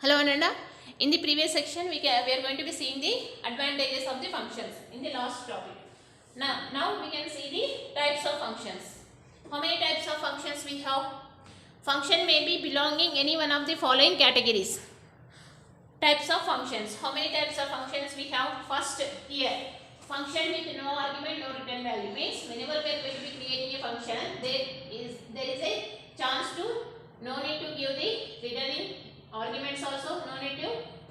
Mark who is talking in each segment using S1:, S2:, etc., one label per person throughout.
S1: Hello Ananda. In the previous section, we are going to be seeing the advantages of the functions in the last topic. Now we can see the types of functions. How many types of functions we have? Function may be belonging any one of the following categories. Types of functions. How many types of functions we have? First here, function with no argument, no return value means whenever we are going to be creating a function, there is a chance to no need to give the returning arguments also, no need to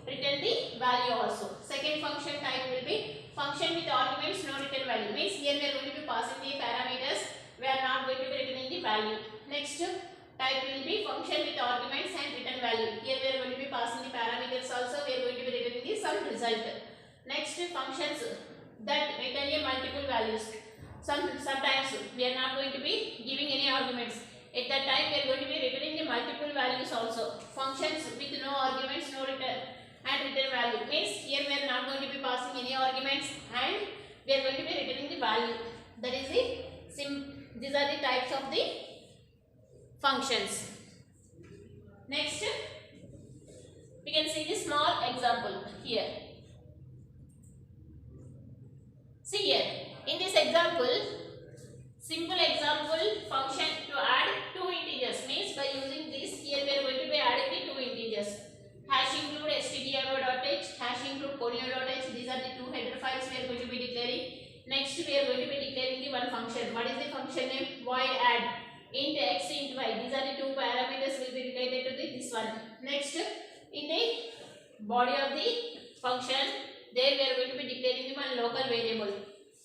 S1: return the value also. Second function type will be function with arguments, no return value means here we are going to be passing the parameters, we are not going to be returning the value. Next type will be function with arguments and return value. Here we are going to be passing the parameters also, we are going to be returning the some result. Next functions that return a multiple values. Sometimes we are not going to be giving any arguments. At that time we are going to be returning the multiple values also. Functions with no arguments, no return and return value means here we are not going to be passing any arguments and we are going to be returning the value. That is these are the types of the functions. Next we can see the small example here. See here in this example, simple example function to add two integers means by using this here we are going to be adding the two integers. Hash include stdio.h, hash include conio.h. These are the two header files we are going to be declaring. Next we are going to be declaring the one function. What is the function name? Void add int x int y. These are the two parameters will be related to this one. Next in the body of the function, there we are going to be declaring the one local variable.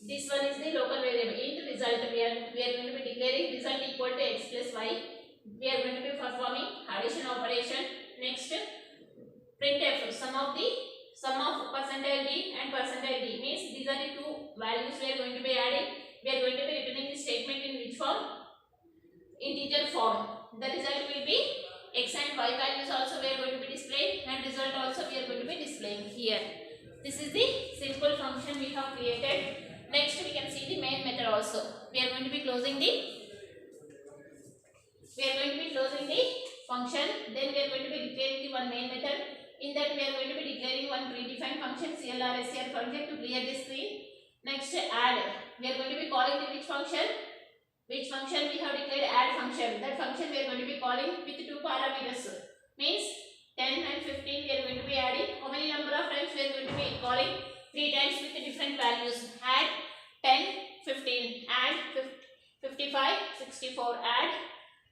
S1: This one is the local variable. Int result we are going to be declaring result equal to x plus y. We are going to be performing addition operation. Next printf sum of percentile d and percentile d means these are the two values we are going to be adding. We are going to be returning the statement in which form? Integer form. The result will be x and y values also we are going to be displaying and result also we are going to be displaying here. This is the simple function we have created. Next we can see the main method also. We are going to be closing the function, then we are going to be declaring the one main method. In that we are going to be declaring one predefined function clr function to clear the screen. Next add, we are going to be calling the which function we have declared add function. That function we are going to be calling with two parameters means 10 and 15 we are going to be adding. How many number of times we are going to be calling? 3 times with the different values. Add 10, 15, add 55, 64, add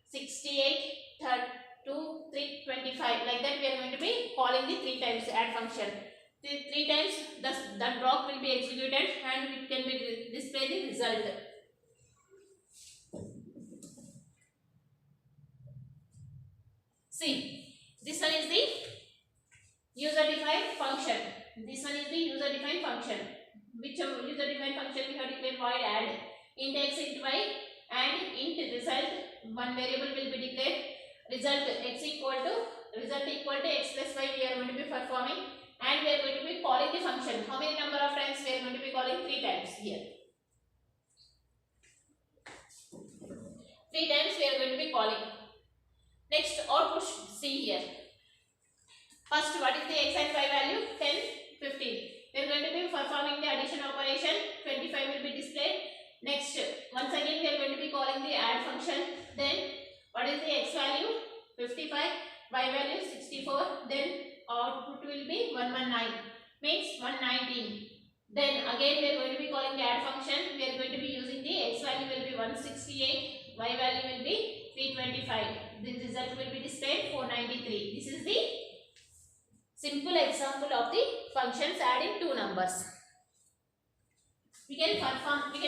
S1: 68, 32, 3, 25. Like that we are going to be calling the 3 times add function. The 3 times that block will be executed and it can be display the result. See, this one is the user defined function. This one is the user defined function. Which user defined function we have declared? Void add int x int y and int result. One variable will be declared. Result x equal to x plus y we are going to be performing and we are going to be calling the function. How many number of times we are going to be calling? 3 times here. 3 times we are going to be calling. Next output, see here. First what is the x and y value? 10, 15. We are going to be performing the addition operation. 25 will be displayed. Next once again we are going to be calling the add function. Then what is the x value? 55, y value 64. Then output will be 119 means 119. Then again we are going to be calling the add function. We are going to be using the x value will be 168, y value will be 325. The result will be displayed 493. This is the simple example of the functions adding two numbers. We can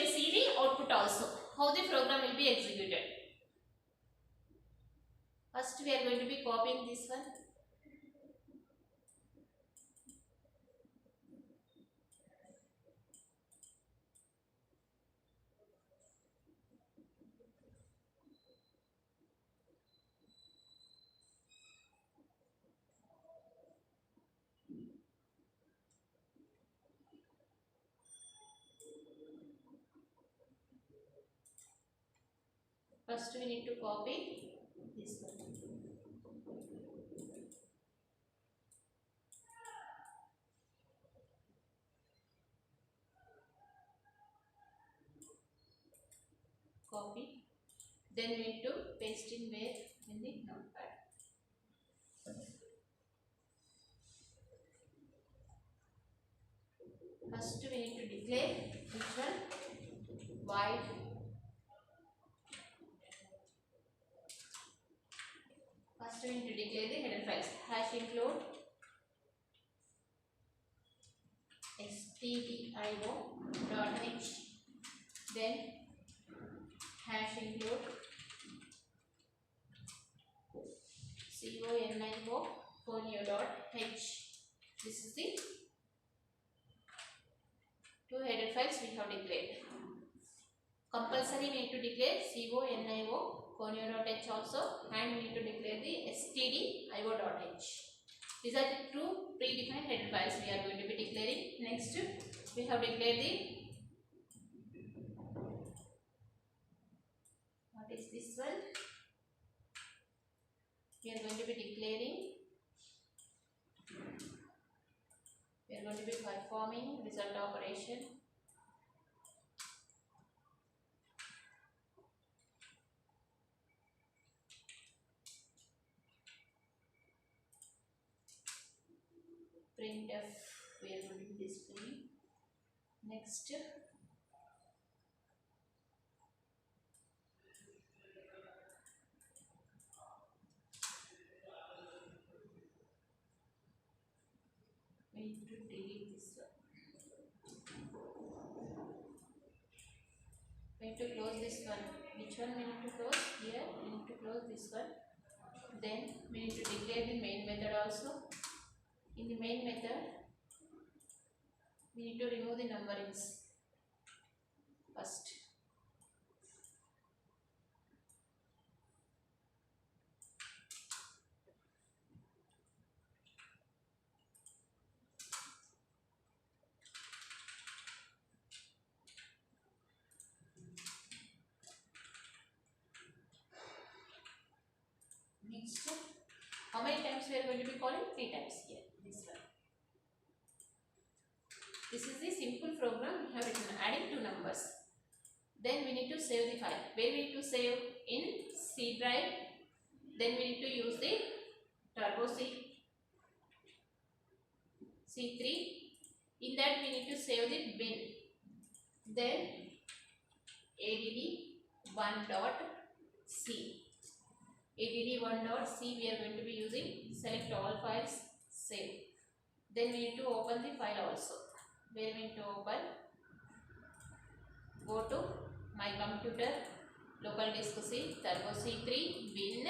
S1: see the output also, how the program will be executed. First we are going to be copying this one. First we need to copy this one. copy. Then we need to paste in where? In the notepad. First we need to declare which one? Void. First we need to declare the header files. Hash include stdio.h. Then hash include conio.h. This is the two header files we have declared. Compulsory we need to declare conio.h also, and we need to declare the stdio.h. These are the two predefined header files we are going to be declaring. Next, we have declared the, what is this one? We are going to be declaring, we are going to be performing result operation. Printf we are going to be displaying. Next, we need to delete this one. We need to close this one. Which one we need to close? Here we need to close this one. Then we need to declare the main method also. In the main method, we need to remove the numberings first. Next, how many times we are going to be calling? 3 times here. This one. This is the simple program we have written, adding two numbers. Then we need to save the file. Where we need to save? In C drive. Then we need to use the Turbo C3. In that we need to save the bin. Then add1.c. add1.c we are going to be using. Select all files, save. Then we need to open the file also. Where we need to open? Go to my computer, local disk C, Turbo C3, bin.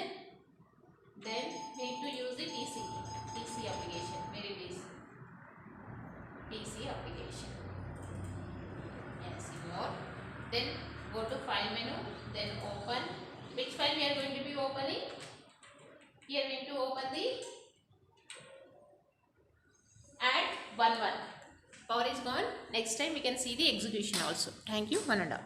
S1: Then we need to use the TC application. Where it is? TC application. Yes, more. Then go to file menu, then open. Which file we are going to be opening? Here we need to open the add11. Power is gone. Next time we can see the execution also. Thank you. One and all.